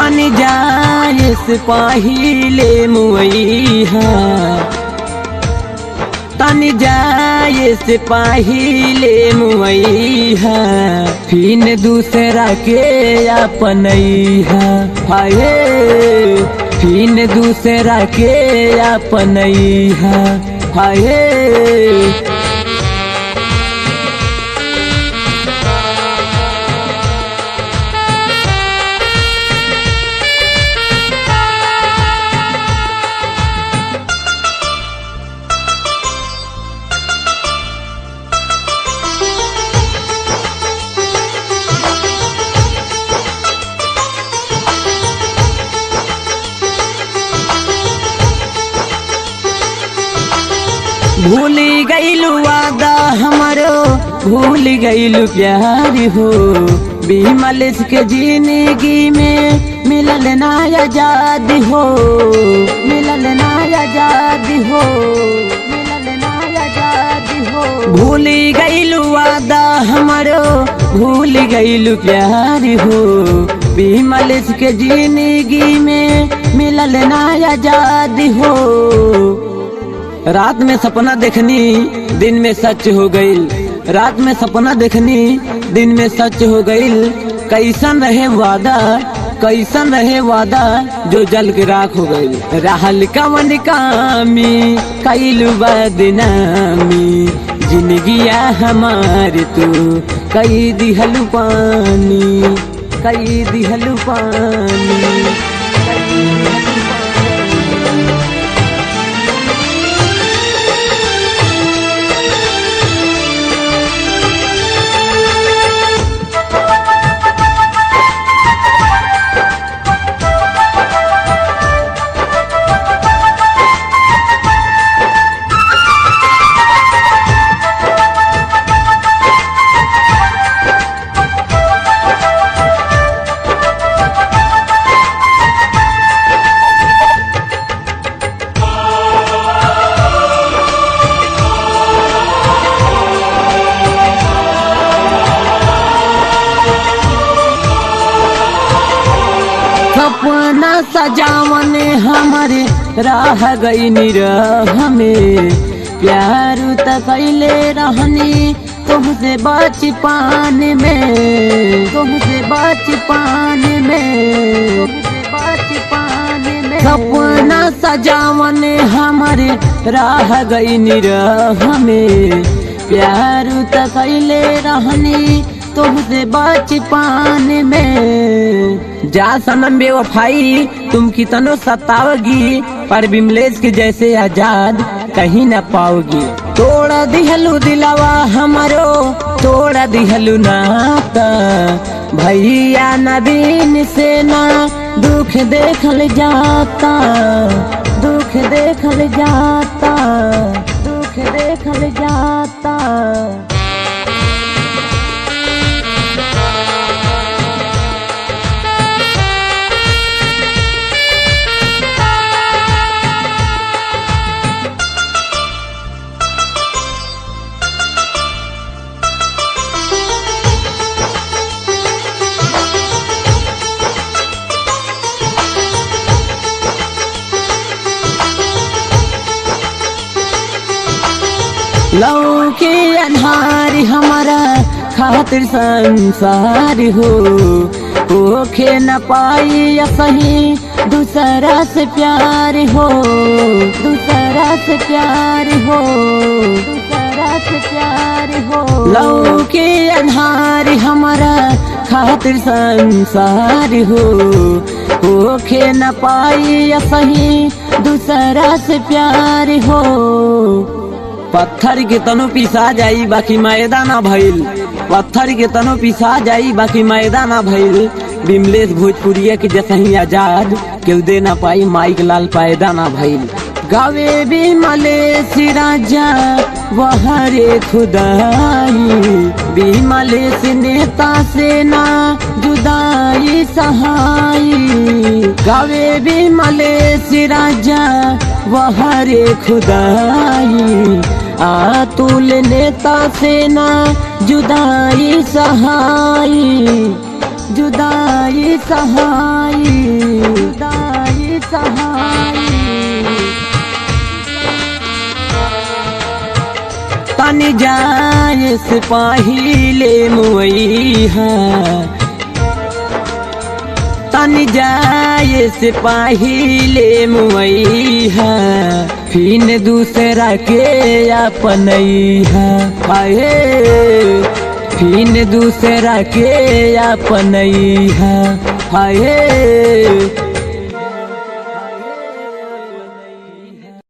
तनी जाए से पहिले मुइहा, तनी जाए से पहिले मुइहा, फिर दूसरा के अपनैहा। हाय फिर दूसरा के अपनैहा। हाय भूल गईलू वादा हमारो, भूल गईलू प्यार हो। बिमल के जिंदगी में मिलल ना आजाद हो, मिलल ना आजाद हो, मिलल ना आजाद हो। भूल गईलू वादा हमारो, भूल गईलू प्यार हो। बिमल के जिंदगी में मिलल ना आजाद हो। रात में सपना देखनी दिन में सच हो गईल, रात में सपना देखनी दिन में सच हो गईल। कैसन रहे वादा, कैसन रहे वादा जो जल के राख हो गईल। रहल कवन कामी कैलू बदनामी, जिंदगिया हमार तू कई दिहलू पानी, कई दिहलू पानी। सपना सजावन हमारे राह गई निराह में, प्यार त कैले रहनी तुमसे बचपन में, तुमसे बचपन में, तुमसे बचपन में। सपना सजावन हमारे राह गई निराह में, प्यार त कैले रहनी तुमसे बचपन में। जा सनम बेवफाई तुम कितनो सताओगी, पर बिमलेश के जैसे आजाद कहीं न पाओगी। तोड़ा दिहलू दिलावा हमारो, तोड़ा दिहलू नाता। भैया नवीन से ना दुख देखल जाता, दुख देखल जाता, दुख देखल जाता। लौके अन्हारी हमारा खातिर संसार हो। होखे न पाई सही दूसरा से प्यार हो, दूसरा से प्यार हो, दूसरा से प्यार हो। लौके अन्हारी हमारा खातिर संसार हो। होखे न पाई सही दूसरा से प्यार हो। पत्थर के तनो पिसा जाई बाकी मैदाना भइल, पत्थर के तनो पिसा जाई बाकी मैदाना भइल। बिमलेश भोजपुरिया के जसही आजाद केहू दे ना पाई, माइक लाल पैदा ना भइल। गावे बिमलेश राजा वहरे खुदाई, बिमलेश नेता से ना जुदाई सहाई। गावे बिमलेश राजा वहरे खुदाई, आतुल नेता से ना जुदाई सहाई। जुदाई सहाई, जुदाई सहाई। तनी जाए सिपाही ले मुईहा, तनी जाए सिपाही ले मुईहा, फिन दूसरा के अपनैहा। आए फिन दूसरा के अपनैहा, आए